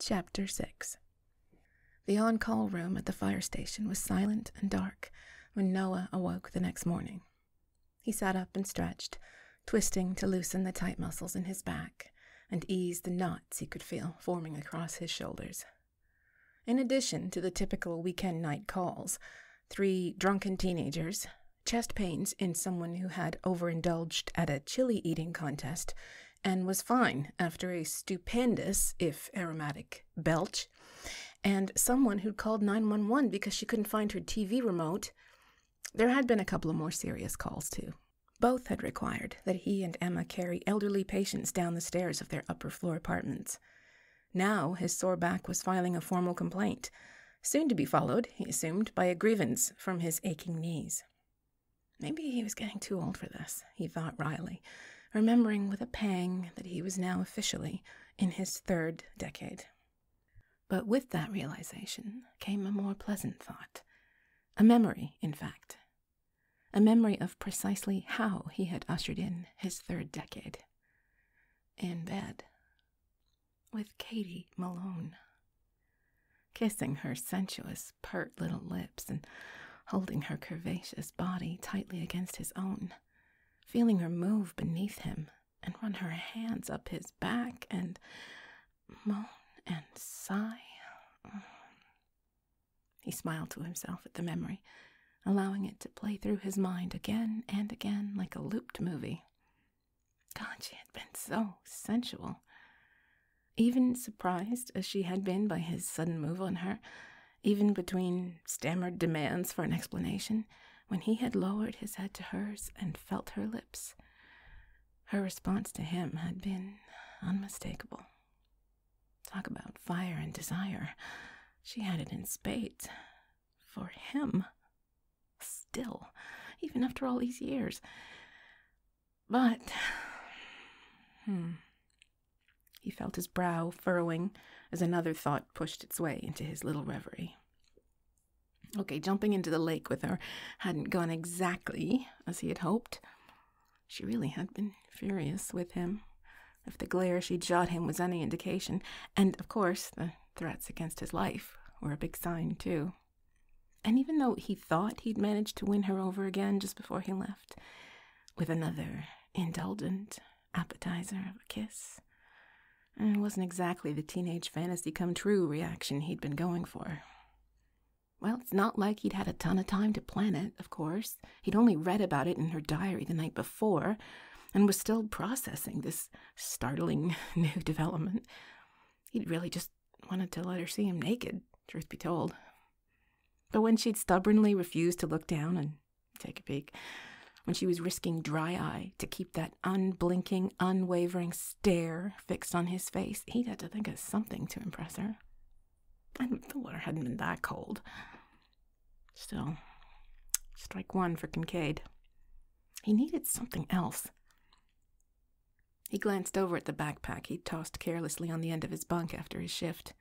Chapter 6. The on-call room at the fire station was silent and dark when Noah awoke the next morning. He sat up and stretched, twisting to loosen the tight muscles in his back and ease the knots he could feel forming across his shoulders. In addition to the typical weekend night calls, 3 drunken teenagers, chest pains in someone who had overindulged at a chili eating contest and was fine after a stupendous, if aromatic, belch, and someone who'd called 911 because she couldn't find her TV remote. There had been a couple of more serious calls, too. Both had required that he and Emma carry elderly patients down the stairs of their upper-floor apartments. Now his sore back was filing a formal complaint, soon to be followed, he assumed, by a grievance from his aching knees. Maybe he was getting too old for this, he thought wryly, remembering with a pang that he was now officially in his 3rd decade. But with that realization came a more pleasant thought. A memory, in fact. A memory of precisely how he had ushered in his 3rd decade. In bed. With Katie Malone. Kissing her sensuous, pert little lips and holding her curvaceous body tightly against his own. Feeling her move beneath him and run her hands up his back and moan and sigh. He smiled to himself at the memory, allowing it to play through his mind again and again like a looped movie. God, she had been so sensual. Even surprised as she had been by his sudden move on her, even between stammered demands for an explanation, when he had lowered his head to hers and felt her lips, her response to him had been unmistakable. Talk about fire and desire. She had it in spades. For him. Still, even after all these years. But, he felt his brow furrowing as another thought pushed its way into his little reverie. Okay, jumping into the lake with her hadn't gone exactly as he had hoped. She really had been furious with him, if the glare she'd shot him was any indication, and, of course, the threats against his life were a big sign, too. And even though he thought he'd managed to win her over again just before he left, with another indulgent appetizer of a kiss, it wasn't exactly the teenage fantasy-come-true reaction he'd been going for. Well, it's not like he'd had a ton of time to plan it, of course. He'd only read about it in her diary the night before, and was still processing this startling new development. He'd really just wanted to let her see him naked, truth be told. But when she'd stubbornly refused to look down and take a peek, when she was risking dry eye to keep that unblinking, unwavering stare fixed on his face, he'd had to think of something to impress her. And the water hadn't been that cold. Still, strike one for Kincaid. He needed something else. He glanced over at the backpack he'd tossed carelessly on the end of his bunk after his shift.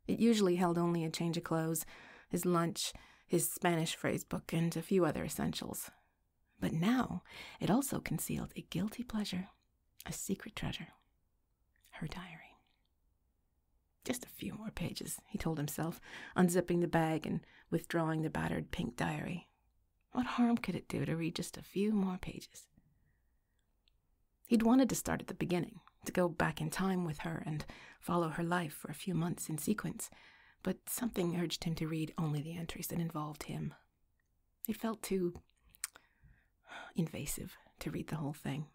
It usually held only a change of clothes, his lunch, his Spanish phrasebook, and a few other essentials. But now it also concealed a guilty pleasure, a secret treasure. Her diary. Just a few more pages, he told himself, unzipping the bag and withdrawing the battered pink diary. What harm could it do to read just a few more pages? He'd wanted to start at the beginning, to go back in time with her and follow her life for a few months in sequence, but something urged him to read only the entries that involved him. It felt too invasive to read the whole thing.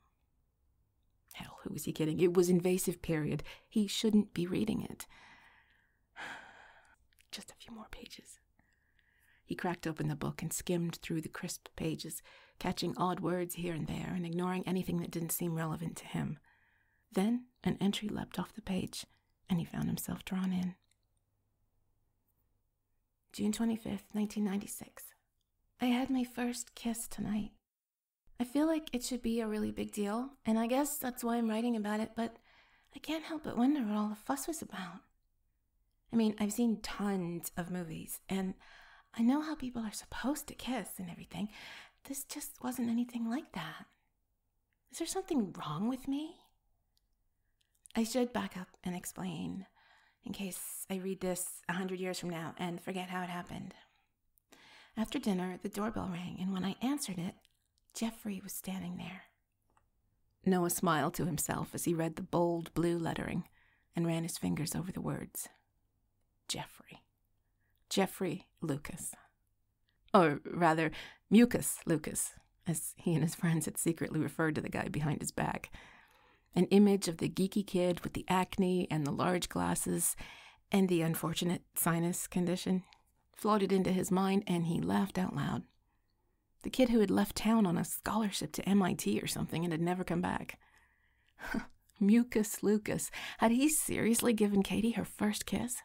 Hell, who was he kidding? It was invasive, period. He shouldn't be reading it. Just a few more pages. He cracked open the book and skimmed through the crisp pages, catching odd words here and there and ignoring anything that didn't seem relevant to him. Then an entry leapt off the page, and he found himself drawn in. June 25th, 1996. I had my first kiss tonight. I feel like it should be a really big deal, and I guess that's why I'm writing about it, but I can't help but wonder what all the fuss was about. I mean, I've seen tons of movies, and I know how people are supposed to kiss and everything. This just wasn't anything like that. Is there something wrong with me? I should back up and explain. in case I read this 100 years from now and forget how it happened. After dinner, the doorbell rang, and when I answered it, Jeffrey was standing there. Noah smiled to himself as he read the bold blue lettering and ran his fingers over the words. Jeffrey. Jeffrey Lucas. Or rather, Mucus Lucas, as he and his friends had secretly referred to the guy behind his back. An image of the geeky kid with the acne and the large glasses and the unfortunate sinus condition floated into his mind, and he laughed out loud. The kid who had left town on a scholarship to MIT or something and had never come back. Mucus Lucas. Had he seriously given Katie her first kiss?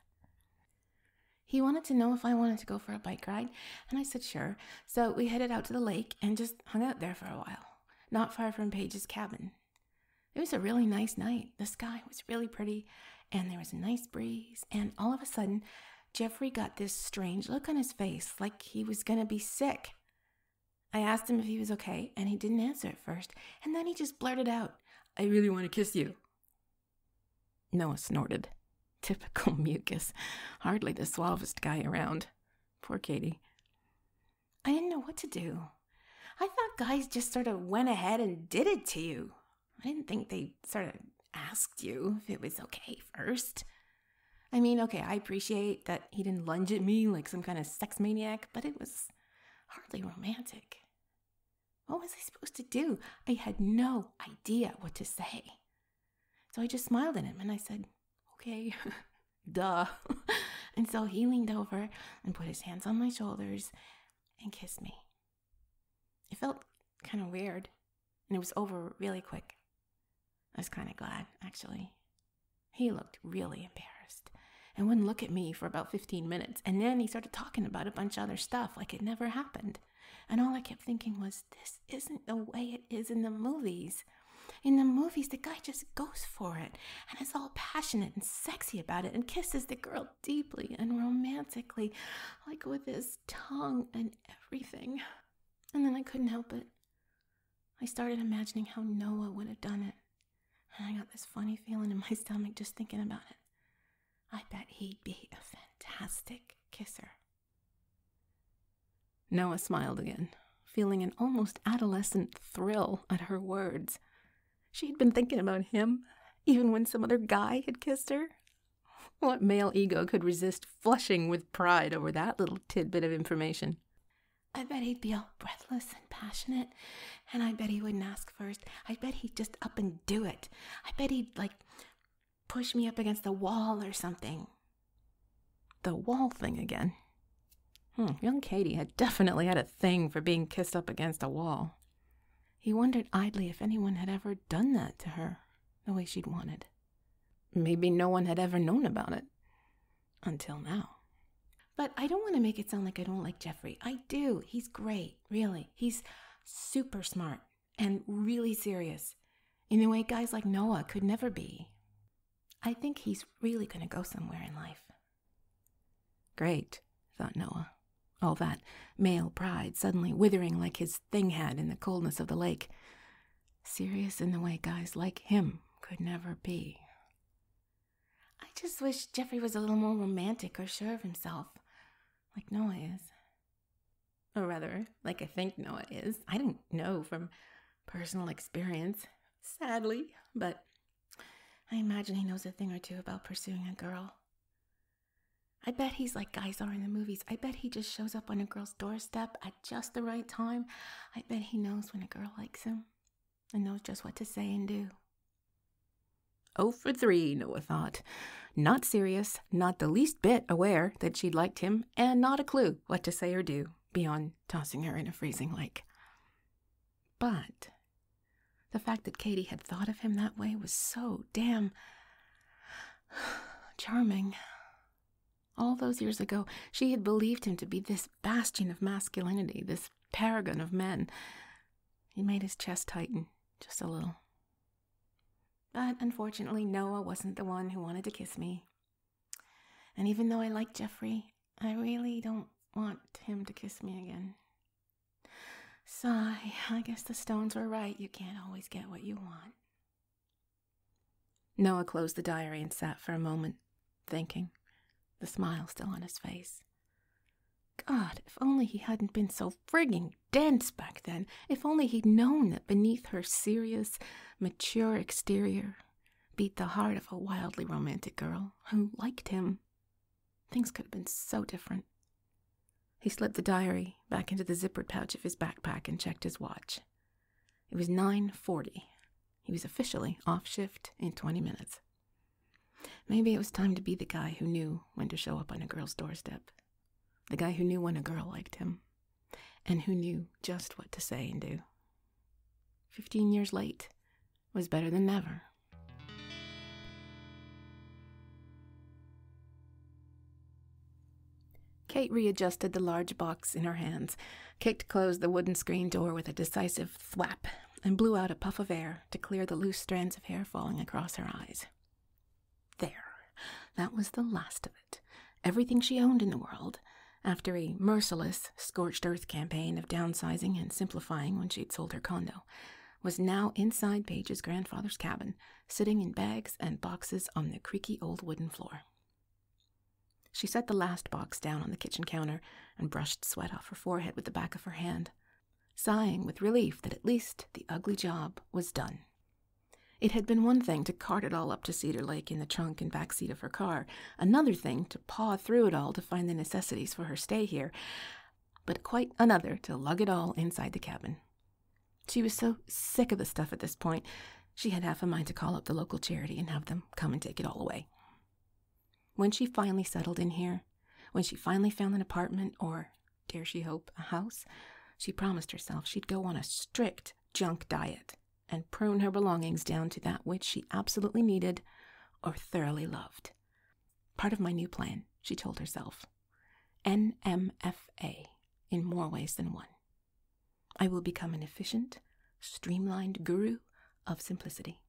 He wanted to know if I wanted to go for a bike ride, and I said sure. So we headed out to the lake and just hung out there for a while, not far from Paige's cabin. It was a really nice night. The sky was really pretty, and there was a nice breeze, and all of a sudden, Jeffrey got this strange look on his face, like he was going to be sick. I asked him if he was okay, and he didn't answer at first, and then he just blurted out, "I really want to kiss you." Noah snorted. Typical Mucus. Hardly the suavest guy around. Poor Katie. I didn't know what to do. I thought guys just sort of went ahead and did it to you. I didn't think they sort of asked you if it was okay first. I mean, okay, I appreciate that he didn't lunge at me like some kind of sex maniac, but it was hardly romantic. What was I supposed to do? I had no idea what to say. So I just smiled at him and I said, okay, duh. And so he leaned over and put his hands on my shoulders and kissed me. It felt kind of weird, and it was over really quick. I was kind of glad, actually. He looked really embarrassed and wouldn't look at me for about 15 minutes, and then he started talking about a bunch of other stuff like it never happened. And all I kept thinking was, this isn't the way it is in the movies. In the movies, the guy just goes for it and is all passionate and sexy about it and kisses the girl deeply and romantically, like with his tongue and everything. And then I couldn't help it. I started imagining how Noah would have done it. And I got this funny feeling in my stomach just thinking about it. I bet he'd be a fantastic kisser. Noah smiled again, feeling an almost adolescent thrill at her words. She'd been thinking about him, even when some other guy had kissed her. What male ego could resist flushing with pride over that little tidbit of information? I bet he'd be all breathless and passionate, and I bet he wouldn't ask first. I bet he'd just up and do it. I bet he'd, push me up against the wall or something. The wall thing again. Young Katie had definitely had a thing for being kissed up against a wall. He wondered idly if anyone had ever done that to her, the way she'd wanted. Maybe no one had ever known about it. Until now. But I don't want to make it sound like I don't like Jeffrey. I do. He's great, really. He's super smart and really serious, in a way guys like Noah could never be. I think he's really going to go somewhere in life. Great, thought Noah. All that male pride suddenly withering like his thing had in the coldness of the lake. Serious in the way guys like him could never be. I just wish Jeffrey was a little more romantic or sure of himself, like Noah is. Or rather, like I think Noah is. I don't know from personal experience, sadly, but I imagine he knows a thing or two about pursuing a girl. I bet he's like guys are in the movies. I bet he just shows up on a girl's doorstep at just the right time. I bet he knows when a girl likes him and knows just what to say and do. 0 for 3, Noah thought. Not serious, not the least bit aware that she'd liked him, and not a clue what to say or do beyond tossing her in a freezing lake. But the fact that Katie had thought of him that way was so damn charming. All those years ago, she had believed him to be this bastion of masculinity, this paragon of men. He made his chest tighten just a little. But unfortunately, Noah wasn't the one who wanted to kiss me. And even though I like Jeffrey, I really don't want him to kiss me again. Sigh, I guess the Stones were right. You can't always get what you want. Noah closed the diary and sat for a moment, thinking, the smile still on his face. God, if only he hadn't been so frigging dense back then. If only he'd known that beneath her serious, mature exterior beat the heart of a wildly romantic girl who liked him. Things could have been so different. He slipped the diary back into the zippered pouch of his backpack and checked his watch. It was 9:40. He was officially off shift in 20 minutes. Maybe it was time to be the guy who knew when to show up on a girl's doorstep. The guy who knew when a girl liked him, and who knew just what to say and do. 15 years late was better than never. Kate readjusted the large box in her hands, kicked closed the wooden screen door with a decisive thwap, and blew out a puff of air to clear the loose strands of hair falling across her eyes. There. That was the last of it. Everything she owned in the world, after a merciless, scorched earth campaign of downsizing and simplifying when she'd sold her condo, was now inside Paige's grandfather's cabin, sitting in bags and boxes on the creaky old wooden floor. She set the last box down on the kitchen counter and brushed sweat off her forehead with the back of her hand, sighing with relief that at least the ugly job was done. It had been one thing to cart it all up to Cedar Lake in the trunk and back seat of her car, another thing to paw through it all to find the necessities for her stay here, but quite another to lug it all inside the cabin. She was so sick of the stuff at this point, she had half a mind to call up the local charity and have them come and take it all away. When she finally settled in here, when she finally found an apartment or, dare she hope, a house, she promised herself she'd go on a strict junk diet and prune her belongings down to that which she absolutely needed or thoroughly loved. Part of my new plan, she told herself. NMFA, in more ways than one. I will become an efficient, streamlined guru of simplicity.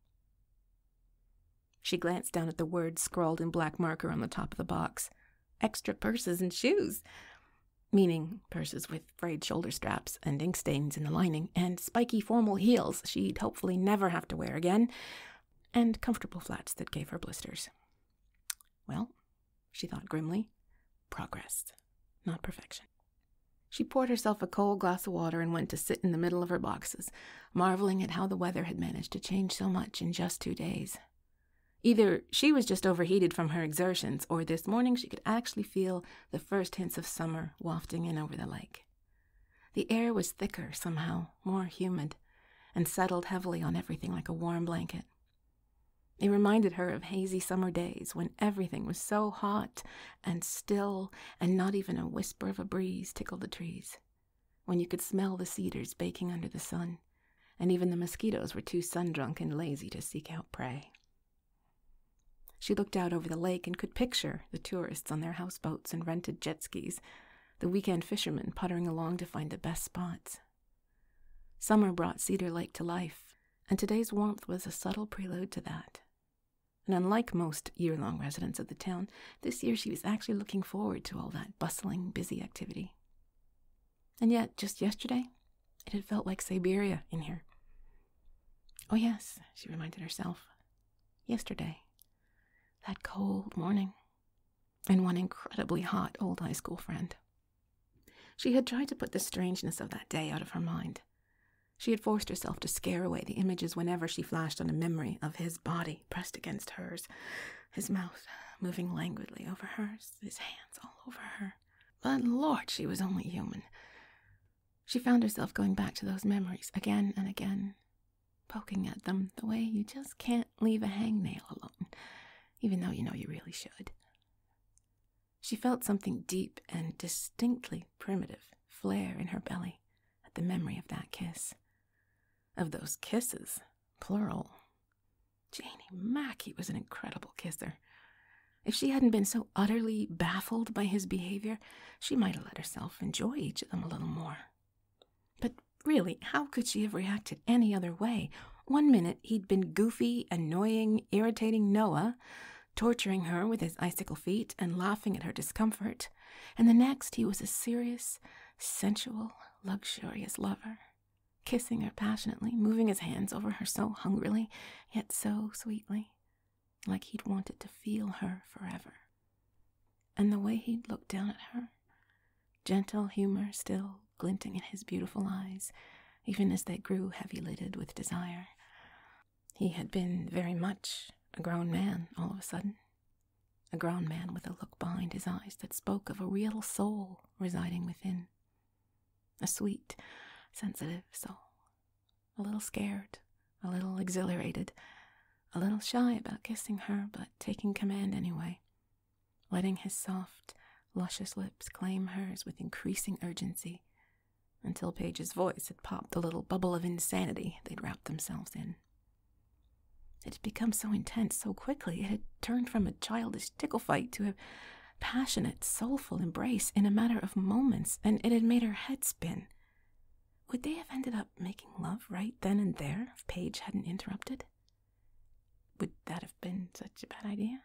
She glanced down at the words scrawled in black marker on the top of the box. Extra purses and shoes. Meaning purses with frayed shoulder straps and ink stains in the lining, and spiky formal heels she'd hopefully never have to wear again, and comfortable flats that gave her blisters. Well, she thought grimly, progress, not perfection. She poured herself a cold glass of water and went to sit in the middle of her boxes, marveling at how the weather had managed to change so much in just 2 days. Either she was just overheated from her exertions, or this morning she could actually feel the first hints of summer wafting in over the lake. The air was thicker somehow, more humid, and settled heavily on everything like a warm blanket. It reminded her of hazy summer days when everything was so hot and still, and not even a whisper of a breeze tickled the trees, when you could smell the cedars baking under the sun, and even the mosquitoes were too sun-drunk and lazy to seek out prey. She looked out over the lake and could picture the tourists on their houseboats and rented jet skis, the weekend fishermen puttering along to find the best spots. Summer brought Cedar Lake to life, and today's warmth was a subtle prelude to that. And unlike most year-long residents of the town, this year she was actually looking forward to all that bustling, busy activity. And yet, just yesterday, it had felt like Siberia in here. Oh yes, she reminded herself, yesterday. That cold morning, and one incredibly hot old high school friend. She had tried to put the strangeness of that day out of her mind. She had forced herself to scare away the images whenever she flashed on a memory of his body pressed against hers, his mouth moving languidly over hers, his hands all over her. But Lord, she was only human. She found herself going back to those memories again and again, poking at them the way you just can't leave a hangnail alone, even though you know you really should. She felt something deep and distinctly primitive flare in her belly at the memory of that kiss. Of those kisses, plural. Janie Mackey was an incredible kisser. If she hadn't been so utterly baffled by his behavior, she might have let herself enjoy each of them a little more. But really, how could she have reacted any other way? 1 minute he'd been goofy, annoying, irritating Noah, torturing her with his icicle feet and laughing at her discomfort, and the next he was a serious, sensual, luxurious lover, kissing her passionately, moving his hands over her so hungrily, yet so sweetly, like he'd wanted to feel her forever. and the way he'd looked down at her, gentle humor still glinting in his beautiful eyes, even as they grew heavy-lidded with desire. He had been very much a grown man all of a sudden. A grown man with a look behind his eyes that spoke of a real soul residing within. A sweet, sensitive soul. A little scared, a little exhilarated, a little shy about kissing her, but taking command anyway, letting his soft, luscious lips claim hers with increasing urgency, until Paige's voice had popped the little bubble of insanity they'd wrapped themselves in. It had become so intense so quickly, it had turned from a childish tickle fight to a passionate, soulful embrace in a matter of moments, and it had made her head spin. Would they have ended up making love right then and there if Paige hadn't interrupted? Would that have been such a bad idea?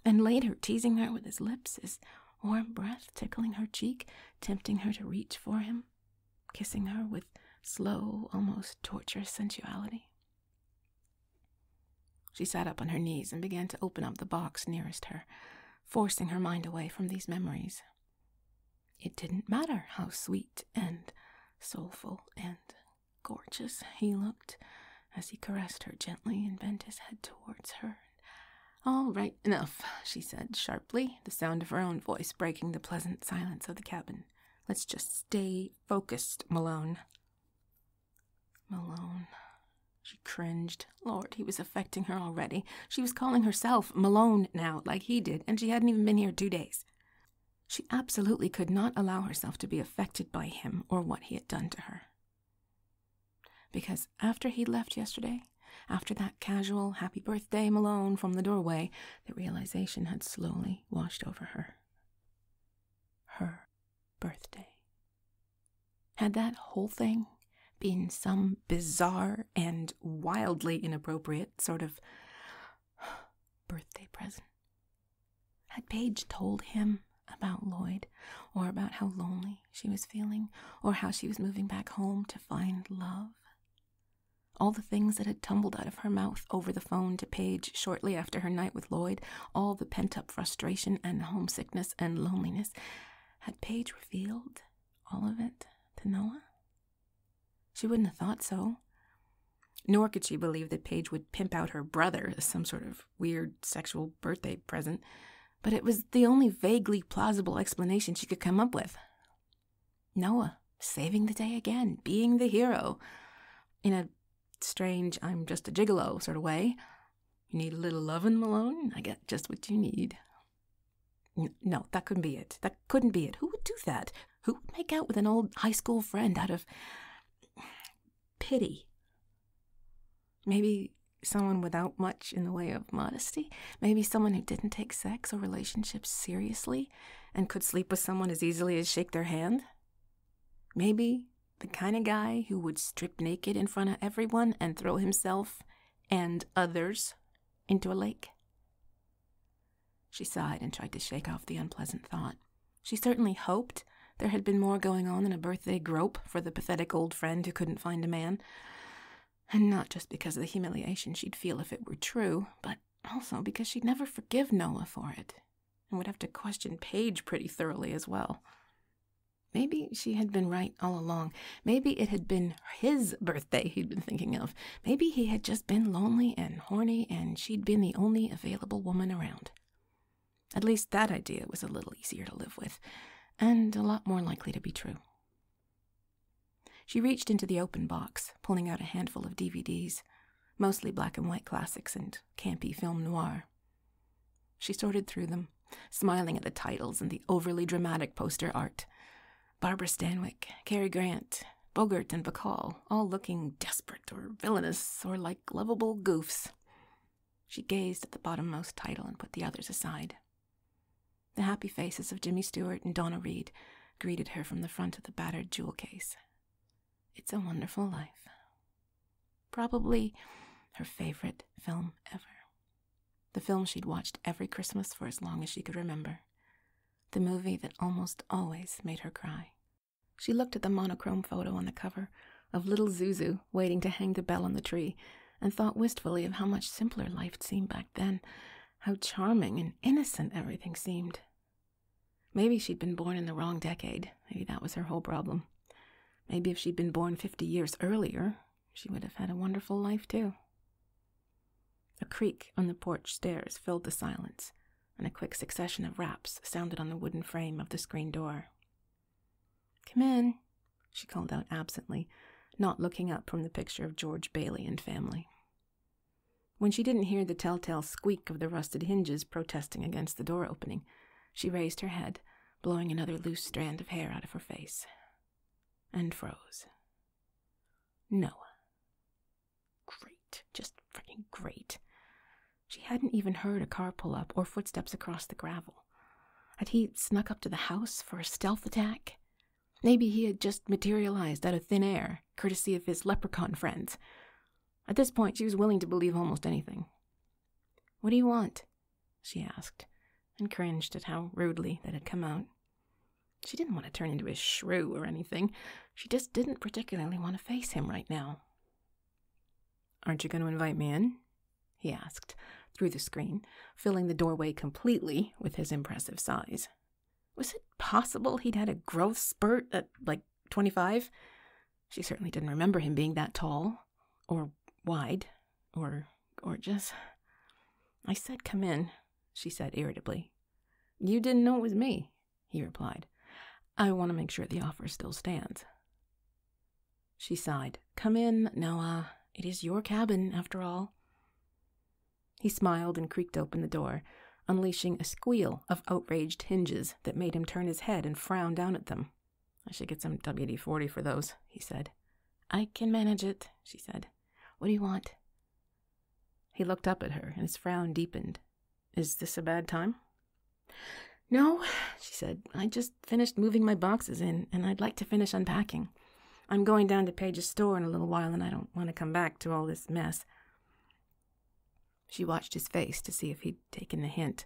And later, teasing her with his lips, his warm breath tickling her cheek, tempting her to reach for him, kissing her with slow, almost torturous sensuality. She sat up on her knees and began to open up the box nearest her, forcing her mind away from these memories. It didn't matter how sweet and soulful and gorgeous he looked as he caressed her gently and bent his head towards her. "All right, enough," she said sharply, the sound of her own voice breaking the pleasant silence of the cabin. "Let's just stay focused, Malone." Malone. She cringed. Lord, he was affecting her already. She was calling herself Malone now, like he did, and she hadn't even been here 2 days. She absolutely could not allow herself to be affected by him or what he had done to her. Because after he'd left yesterday, after that casual happy birthday Malone from the doorway, the realization had slowly washed over her. Her birthday. Had that whole thing been some bizarre and wildly inappropriate sort of birthday present? Had Paige told him about Lloyd, or about how lonely she was feeling, or how she was moving back home to find love? All the things that had tumbled out of her mouth over the phone to Paige shortly after her night with Lloyd, all the pent-up frustration and homesickness and loneliness, had Paige revealed all of it to Noah? She wouldn't have thought so. Nor could she believe that Paige would pimp out her brother as some sort of weird sexual birthday present, but it was the only vaguely plausible explanation she could come up with. Noah, saving the day again, being the hero, in a strange, I'm just a gigolo sort of way. You need a little lovin', Malone? I got just what you need. No, that couldn't be it. That couldn't be it. Who would do that? Who would make out with an old high school friend out of pity? Maybe someone without much in the way of modesty? Maybe someone who didn't take sex or relationships seriously and could sleep with someone as easily as shake their hand? Maybe the kind of guy who would strip naked in front of everyone and throw himself and others into a lake? She sighed and tried to shake off the unpleasant thought. She certainly hoped there had been more going on than a birthday grope for the pathetic old friend who couldn't find a man. And not just because of the humiliation she'd feel if it were true, but also because she'd never forgive Noah for it, and would have to question Paige pretty thoroughly as well. Maybe she had been right all along. Maybe it had been his birthday he'd been thinking of. Maybe he had just been lonely and horny, and she'd been the only available woman around. At least that idea was a little easier to live with, and a lot more likely to be true. She reached into the open box, pulling out a handful of DVDs, mostly black and white classics and campy film noir. She sorted through them, smiling at the titles and the overly dramatic poster art. Barbara Stanwyck, Cary Grant, Bogart and Bacall, all looking desperate or villainous or like lovable goofs. She gazed at the bottommost title and put the others aside. The happy faces of Jimmy Stewart and Donna Reed greeted her from the front of the battered jewel case. It's a Wonderful Life. Probably her favorite film ever. The film she'd watched every Christmas for as long as she could remember. The movie that almost always made her cry. She looked at the monochrome photo on the cover of little Zuzu waiting to hang the bell on the tree and thought wistfully of how much simpler life seemed back then, How charming and innocent everything seemed. Maybe she'd been born in the wrong decade. Maybe that was her whole problem. Maybe if she'd been born 50 years earlier, she would have had a wonderful life too. A creak on the porch stairs filled the silence, and a quick succession of raps sounded on the wooden frame of the screen door. "Come in," she called out absently, not looking up from the picture of George Bailey and family. When she didn't hear the telltale squeak of the rusted hinges protesting against the door opening, she raised her head, blowing another loose strand of hair out of her face, and froze. Noah. Great. Just freaking great. She hadn't even heard a car pull up or footsteps across the gravel. Had he snuck up to the house for a stealth attack? Maybe he had just materialized out of thin air, courtesy of his leprechaun friends. At this point, she was willing to believe almost anything. "What do you want?" she asked, and cringed at how rudely that had come out. She didn't want to turn into a shrew or anything. She just didn't particularly want to face him right now. "Aren't you going to invite me in?" he asked, through the screen, filling the doorway completely with his impressive size. Was it possible he'd had a growth spurt at, 25? She certainly didn't remember him being that tall, or wide, or gorgeous. "I said come in," she said irritably. "You didn't know it was me," he replied. "I want to make sure the offer still stands." She sighed. "Come in, Noah. It is your cabin, after all." He smiled and creaked open the door, unleashing a squeal of outraged hinges that made him turn his head and frown down at them. "I should get some WD-40 for those," he said. "I can manage it," she said. "What do you want?" He looked up at her, and his frown deepened. "Is this a bad time?" "No," she said. "I just finished moving my boxes in, and I'd like to finish unpacking. I'm going down to Paige's store in a little while, and I don't want to come back to all this mess." She watched his face to see if he'd taken the hint.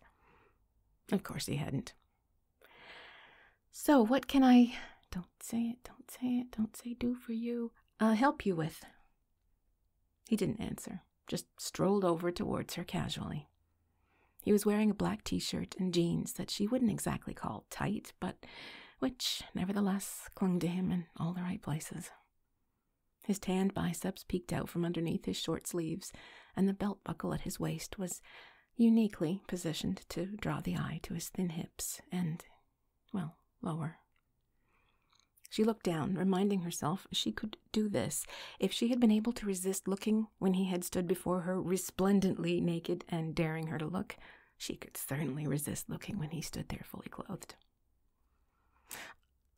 Of course he hadn't. "So what can I, don't say it, do for you, help you with?" He didn't answer, just strolled over towards her casually. He was wearing a black t-shirt and jeans that she wouldn't exactly call tight, but which, nevertheless, clung to him in all the right places. His tanned biceps peeked out from underneath his short sleeves, and the belt buckle at his waist was uniquely positioned to draw the eye to his thin hips and, well, lower. She looked down, reminding herself she could do this if she had been able to resist looking when he had stood before her resplendently naked and daring her to look. She could certainly resist looking when he stood there fully clothed.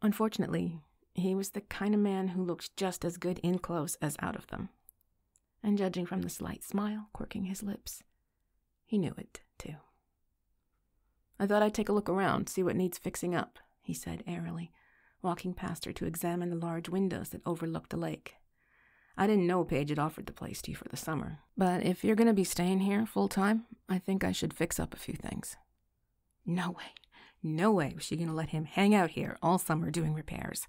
Unfortunately, he was the kind of man who looked just as good in clothes as out of them. And judging from the slight smile quirking his lips, he knew it, too. "I thought I'd take a look around, see what needs fixing up," he said airily, walking past her to examine the large windows that overlooked the lake. "I didn't know Paige had offered the place to you for the summer, but if you're going to be staying here full time, I think I should fix up a few things." No way was she going to let him hang out here all summer doing repairs,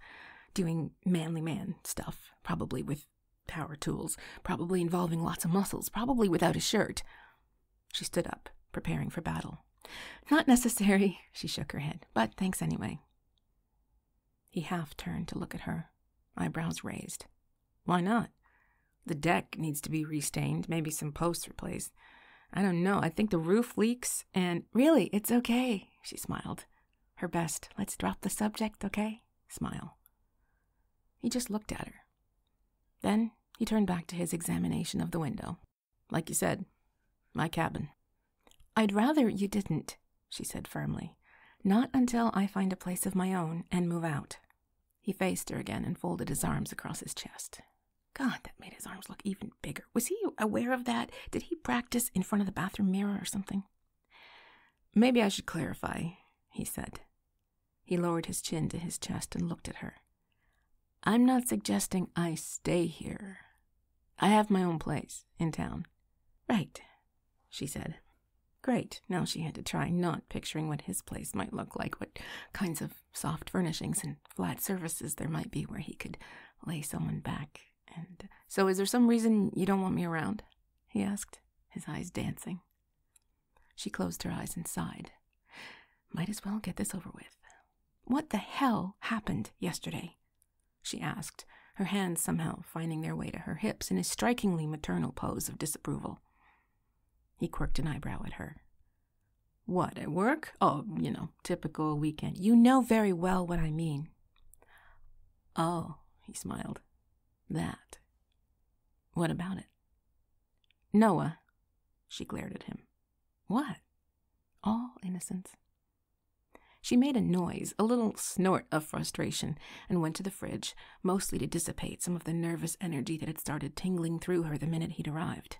doing manly man stuff, probably with power tools, probably involving lots of muscles, probably without a shirt. She stood up, preparing for battle. "Not necessary," she shook her head, "but thanks anyway." He half turned to look at her, eyebrows raised. "Why not? The deck needs to be restained, maybe some posts replaced. I don't know, I think the roof leaks, and—" "Really, it's okay," she smiled. Her best, "let's drop the subject, okay?" smile. He just looked at her. Then he turned back to his examination of the window. "Like you said, my cabin." "I'd rather you didn't," she said firmly. "Not until I find a place of my own and move out." He faced her again and folded his arms across his chest. God, that made his arms look even bigger. Was he aware of that? Did he practice in front of the bathroom mirror or something? "Maybe I should clarify," he said. He lowered his chin to his chest and looked at her. "I'm not suggesting I stay here. I have my own place in town." "Right," she said. Great. Now she had to try not picturing what his place might look like, what kinds of soft furnishings and flat surfaces there might be where he could lay someone back. And "So is there some reason you don't want me around?" he asked, his eyes dancing. She closed her eyes and sighed. Might as well get this over with. What the hell happened yesterday? She asked, her hands somehow finding their way to her hips in a strikingly maternal pose of disapproval. He quirked an eyebrow at her. What, at work? Oh, typical weekend. You know very well what I mean. Oh, he smiled. That. What about it? Noah. She glared at him. What? All innocence. She made a noise, a little snort of frustration, and went to the fridge, mostly to dissipate some of the nervous energy that had started tingling through her the minute he'd arrived.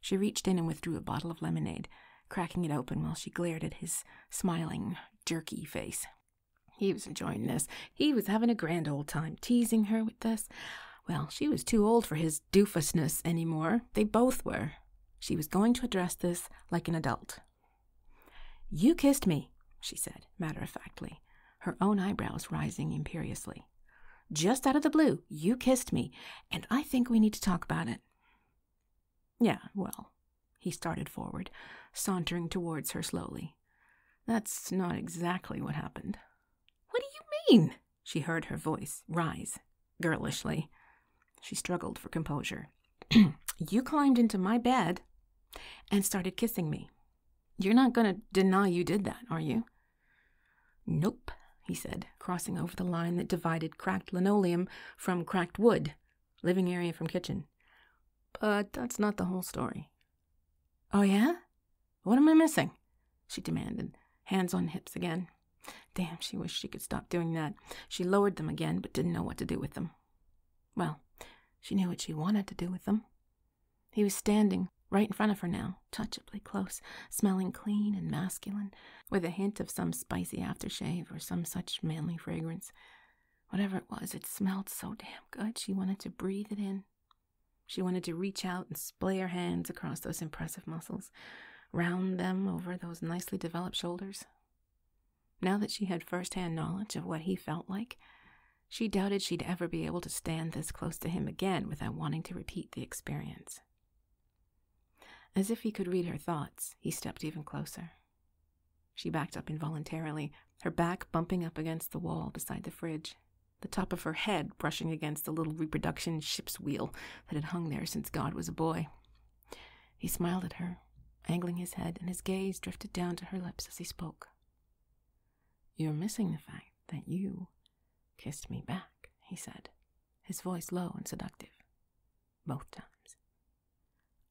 She reached in and withdrew a bottle of lemonade, cracking it open while she glared at his smiling, jerky face. He was enjoying this. He was having a grand old time, teasing her with this. Well, she was too old for his doofusness anymore. They both were. She was going to address this like an adult. You kissed me, she said, matter-of-factly, her own eyebrows rising imperiously. Just out of the blue, you kissed me, and I think we need to talk about it. Yeah, well, he started forward, sauntering towards her slowly. That's not exactly what happened. What do you mean? She heard her voice rise, girlishly. She struggled for composure. You climbed into my bed and started kissing me. You're not going to deny you did that, are you? Nope, he said, crossing over the line that divided cracked linoleum from cracked wood, living area from kitchen. But that's not the whole story. Oh, yeah? What am I missing? She demanded, hands on hips again. Damn, she wished she could stop doing that. She lowered them again, but didn't know what to do with them. Well, she knew what she wanted to do with them. He was standing right in front of her now, touchably close, smelling clean and masculine, with a hint of some spicy aftershave or some such manly fragrance. Whatever it was, it smelled so damn good she wanted to breathe it in. She wanted to reach out and splay her hands across those impressive muscles, round them over those nicely developed shoulders. Now that she had first-hand knowledge of what he felt like, she doubted she'd ever be able to stand this close to him again without wanting to repeat the experience. As if he could read her thoughts, he stepped even closer. She backed up involuntarily, her back bumping up against the wall beside the fridge, the top of her head brushing against the little reproduction ship's wheel that had hung there since God was a boy. He smiled at her, angling his head, and his gaze drifted down to her lips as he spoke. You're missing the fact that you kissed me back, he said, his voice low and seductive. Both times.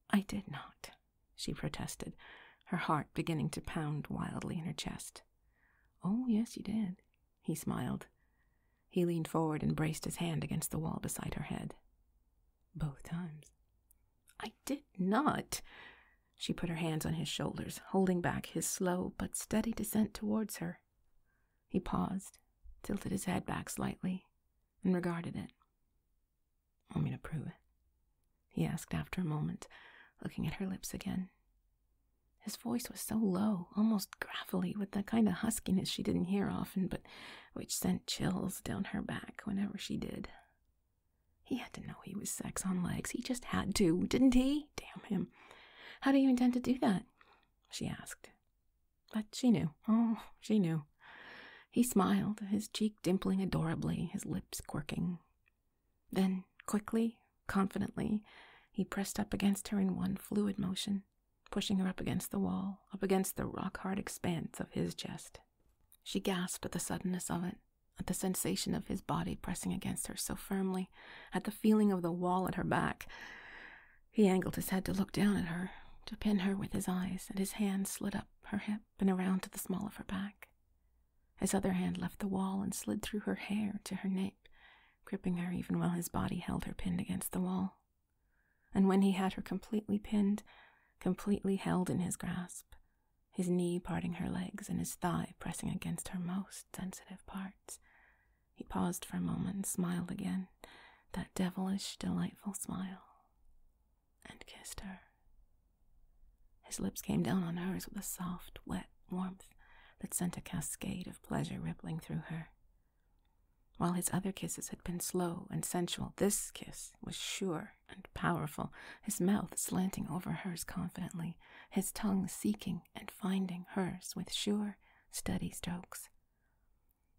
I did not, she protested, her heart beginning to pound wildly in her chest. Oh, yes, you did, he smiled. He leaned forward and braced his hand against the wall beside her head. Both times. I did not. She put her hands on his shoulders, holding back his slow but steady descent towards her. He paused, tilted his head back slightly, and regarded it. Want me to prove it? He asked after a moment, looking at her lips again. His voice was so low, almost gravelly, with the kind of huskiness she didn't hear often, but which sent chills down her back whenever she did. He had to know he was sex on legs. He just had to, didn't he? Damn him. How do you intend to do that? She asked. But she knew. Oh, she knew. He smiled, his cheek dimpling adorably, his lips quirking. Then, quickly, confidently, he pressed up against her in one fluid motion, pushing her up against the wall, up against the rock-hard expanse of his chest. She gasped at the suddenness of it, at the sensation of his body pressing against her so firmly, at the feeling of the wall at her back. He angled his head to look down at her, to pin her with his eyes, and his hand slid up her hip and around to the small of her back. His other hand left the wall and slid through her hair to her nape, gripping her even while his body held her pinned against the wall. And when he had her completely pinned, completely held in his grasp, his knee parting her legs and his thigh pressing against her most sensitive parts, he paused for a moment and smiled again, that devilish, delightful smile, and kissed her. His lips came down on hers with a soft, wet warmth that sent a cascade of pleasure rippling through her. While his other kisses had been slow and sensual, this kiss was sure and powerful, his mouth slanting over hers confidently, his tongue seeking and finding hers with sure, steady strokes.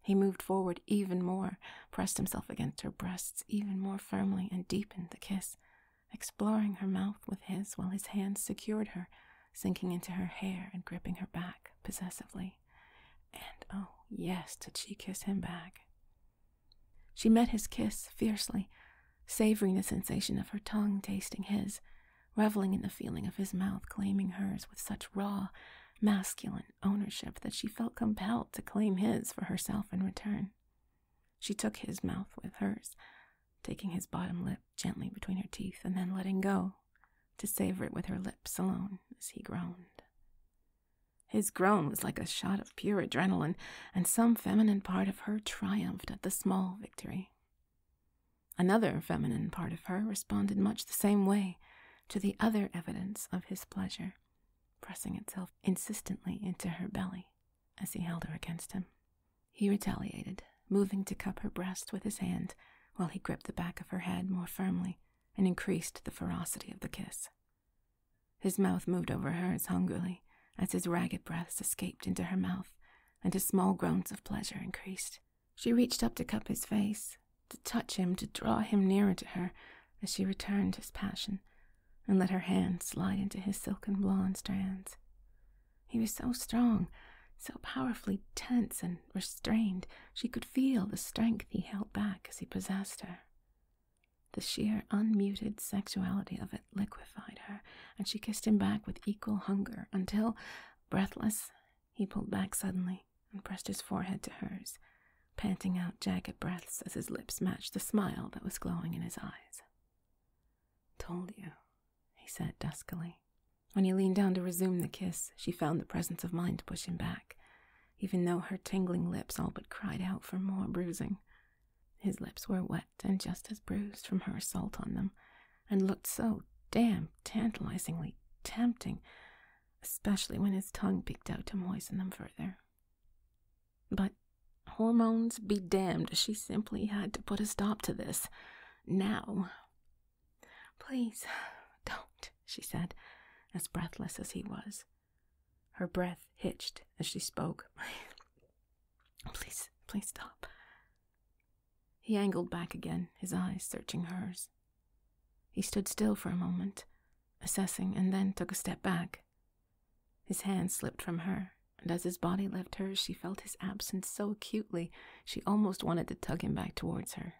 He moved forward even more, pressed himself against her breasts even more firmly, and deepened the kiss, exploring her mouth with his while his hands secured her, sinking into her hair and gripping her back possessively. And oh, yes, did she kiss him back. She met his kiss fiercely, savoring the sensation of her tongue tasting his, reveling in the feeling of his mouth claiming hers with such raw, masculine ownership that she felt compelled to claim his for herself in return. She took his mouth with hers, taking his bottom lip gently between her teeth and then letting go, to savor it with her lips alone as he groaned. His groan was like a shot of pure adrenaline, and some feminine part of her triumphed at the small victory. Another feminine part of her responded much the same way to the other evidence of his pleasure, pressing itself insistently into her belly as he held her against him. He retaliated, moving to cup her breast with his hand while he gripped the back of her head more firmly and increased the ferocity of the kiss. His mouth moved over hers hungrily as his ragged breaths escaped into her mouth and his small groans of pleasure increased. She reached up to cup his face, to touch him, to draw him nearer to her as she returned his passion and let her hand slide into his silken blonde strands. He was so strong, so powerfully tense and restrained, she could feel the strength he held back as he possessed her. The sheer, unmuted sexuality of it liquefied her, and she kissed him back with equal hunger until, breathless, he pulled back suddenly and pressed his forehead to hers, panting out jagged breaths as his lips matched the smile that was glowing in his eyes. "Told you," he said duskily. When he leaned down to resume the kiss, she found the presence of mind to push him back, even though her tingling lips all but cried out for more bruising. His lips were wet and just as bruised from her assault on them, and looked so damn tantalizingly tempting, especially when his tongue peeked out to moisten them further. But hormones be damned, she simply had to put a stop to this. Now. "Please, don't," she said, as breathless as he was. Her breath hitched as she spoke. Please stop." He angled back again, his eyes searching hers. He stood still for a moment, assessing, and then took a step back. His hand slipped from her, and as his body left hers, she felt his absence so acutely she almost wanted to tug him back towards her.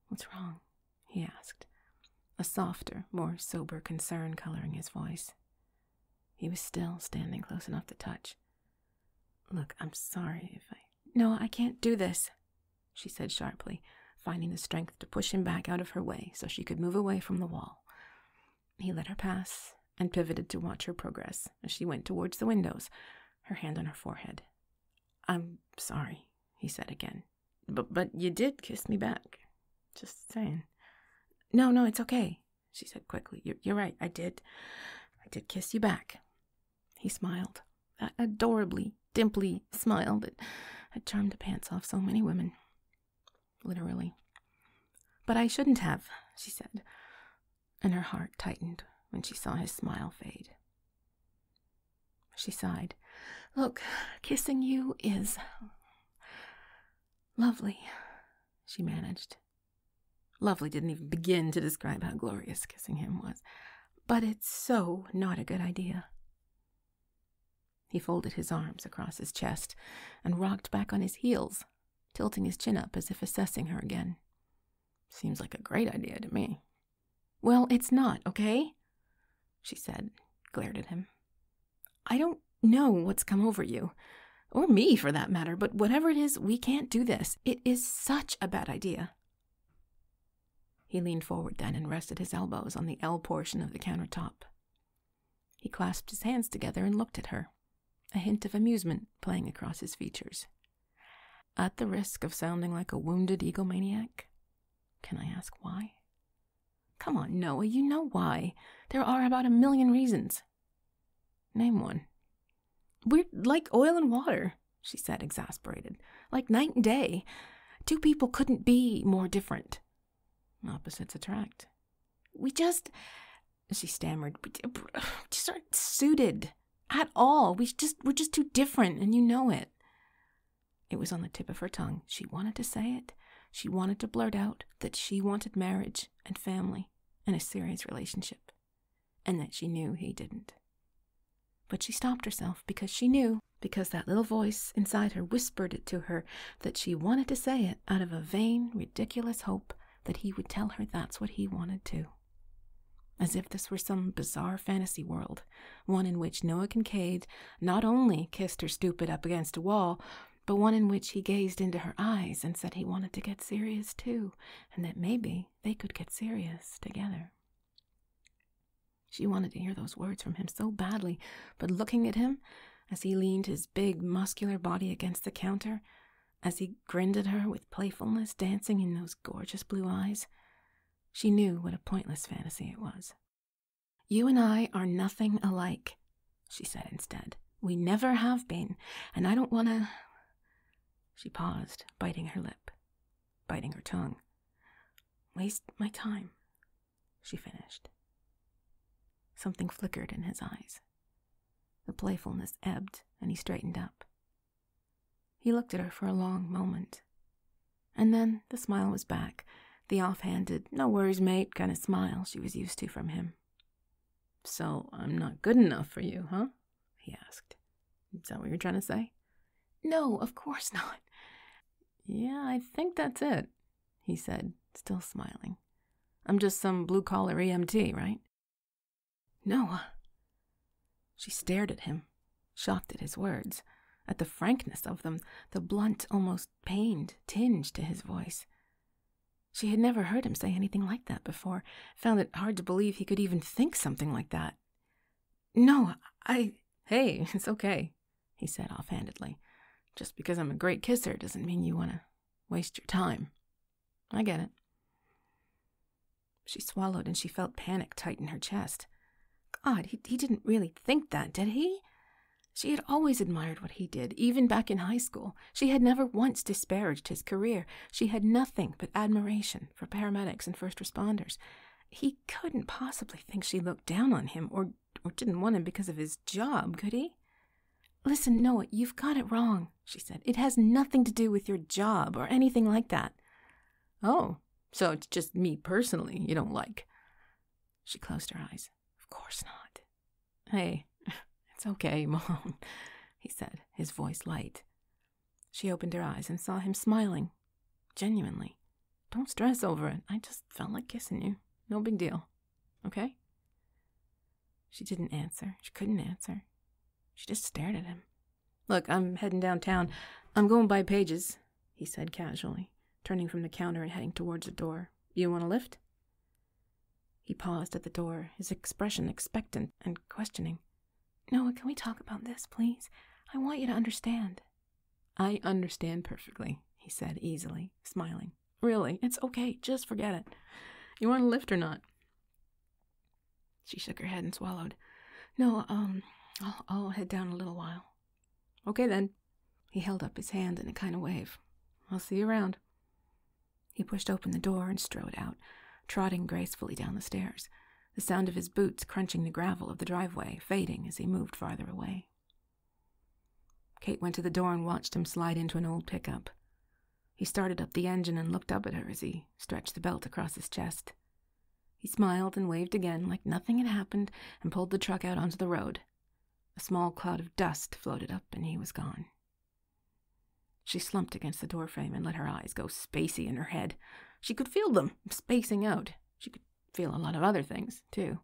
"What's wrong?" he asked, a softer, more sober concern coloring his voice. He was still standing close enough to touch. "Look, I'm sorry if I—" "No, I can't do this," she said sharply, finding the strength to push him back out of her way so she could move away from the wall. He let her pass and pivoted to watch her progress as she went towards the windows, her hand on her forehead. "I'm sorry," he said again. But you did kiss me back. Just saying." No, it's okay," she said quickly. You're right, I did kiss you back." He smiled, that adorably, dimply smile that had charmed the pants off so many women. Literally. "But I shouldn't have," she said, and her heart tightened when she saw his smile fade. She sighed. "Look, kissing you is lovely," she managed. Lovely didn't even begin to describe how glorious kissing him was. "But it's so not a good idea." He folded his arms across his chest and rocked back on his heels, tilting his chin up as if assessing her again. "Seems like a great idea to me." "Well, it's not, okay?" she said, glared at him. "I don't know what's come over you, or me for that matter, but whatever it is, we can't do this. It is such a bad idea." He leaned forward then and rested his elbows on the L portion of the countertop. He clasped his hands together and looked at her, a hint of amusement playing across his features. "At the risk of sounding like a wounded egomaniac, can I ask why?" "Come on, Noah, you know why. There are about 1,000,000 reasons." "Name one." "We're like oil and water," she said, exasperated. "Like night and day. Two people couldn't be more different. Opposites attract. She stammered, we just aren't suited at all. We're just too different, and you know it. It was on the tip of her tongue. She wanted to say it. She wanted to blurt out that she wanted marriage and family and a serious relationship, and that she knew he didn't. But she stopped herself because she knew, because that little voice inside her whispered it to her, that she wanted to say it out of a vain, ridiculous hope that he would tell her that's what he wanted too. As if this were some bizarre fantasy world, one in which Noah Kincaid not only kissed her stupid up against a wall, but one in which he gazed into her eyes and said he wanted to get serious too, and that maybe they could get serious together. She wanted to hear those words from him so badly, but looking at him, as he leaned his big, muscular body against the counter, as he grinned at her with playfulness dancing in those gorgeous blue eyes, she knew what a pointless fantasy it was. "You and I are nothing alike," she said instead. "We never have been, and I don't want to—" She paused, biting her lip, biting her tongue. "Waste my time," she finished. Something flickered in his eyes. The playfulness ebbed, and he straightened up. He looked at her for a long moment. And then the smile was back, the offhanded, no worries, mate kind of smile she was used to from him. "So I'm not good enough for you, huh?" he asked. "Is that what you're trying to say?" "No, of course not." "Yeah, I think that's it," he said, still smiling. "I'm just some blue-collar EMT, right?" "Noah." She stared at him, shocked at his words, at the frankness of them, the blunt, almost pained tinge to his voice. She had never heard him say anything like that before, found it hard to believe he could even think something like that. "No, Hey, it's okay," he said offhandedly. "Just because I'm a great kisser doesn't mean you want to waste your time. I get it." She swallowed, and she felt panic tighten her chest. God, he didn't really think that, did he? She had always admired what he did, even back in high school. She had never once disparaged his career. She had nothing but admiration for paramedics and first responders. He couldn't possibly think she looked down on him or didn't want him because of his job, could he? "Listen, Noah, you've got it wrong," she said. "It has nothing to do with your job or anything like that." "Oh, so it's just me personally you don't like." She closed her eyes. "Of course not." "Hey, it's okay, Malone," he said, his voice light. She opened her eyes and saw him smiling, genuinely. "Don't stress over it. I just felt like kissing you. No big deal. Okay?" She didn't answer. She couldn't answer. She just stared at him. "Look, I'm heading downtown. I'm going by Paige's," he said casually, turning from the counter and heading towards the door. "You want a lift?" He paused at the door, his expression expectant and questioning. "Noah, can we talk about this, please? I want you to understand." "I understand perfectly," he said easily, smiling. "Really, it's okay. Just forget it. You want a lift or not?" She shook her head and swallowed. "No, I'll head down a little while." "Okay, then." He held up his hand in a kind of wave. "I'll see you around." He pushed open the door and strode out, trotting gracefully down the stairs, the sound of his boots crunching the gravel of the driveway fading as he moved farther away. Kate went to the door and watched him slide into an old pickup. He started up the engine and looked up at her as he stretched the belt across his chest. He smiled and waved again like nothing had happened and pulled the truck out onto the road. A small cloud of dust floated up and he was gone. She slumped against the doorframe and let her eyes go spacey in her head. She could feel them spacing out. She could feel a lot of other things, too.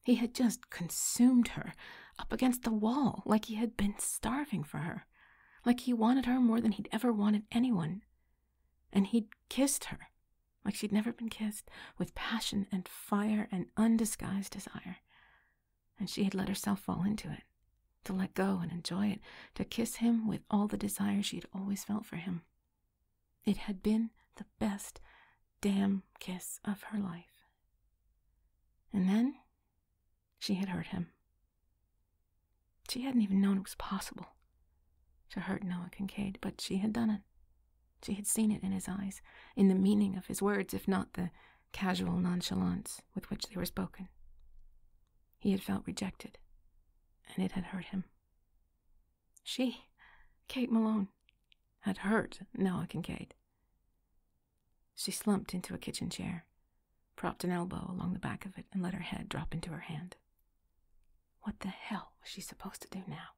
He had just consumed her, up against the wall, like he had been starving for her, like he wanted her more than he'd ever wanted anyone. And he'd kissed her, like she'd never been kissed, with passion and fire and undisguised desire. And she had let herself fall into it, to let go and enjoy it, to kiss him with all the desire she'd always felt for him. It had been the best damn kiss of her life. And then she had hurt him. She hadn't even known it was possible to hurt Noah Kincaid, but she had done it. She had seen it in his eyes, in the meaning of his words, if not the casual nonchalance with which they were spoken. He had felt rejected, and it had hurt him. She, Kate Malone, had hurt Noah Kincaid. She slumped into a kitchen chair, propped an elbow along the back of it, and let her head drop into her hand. What the hell was she supposed to do now?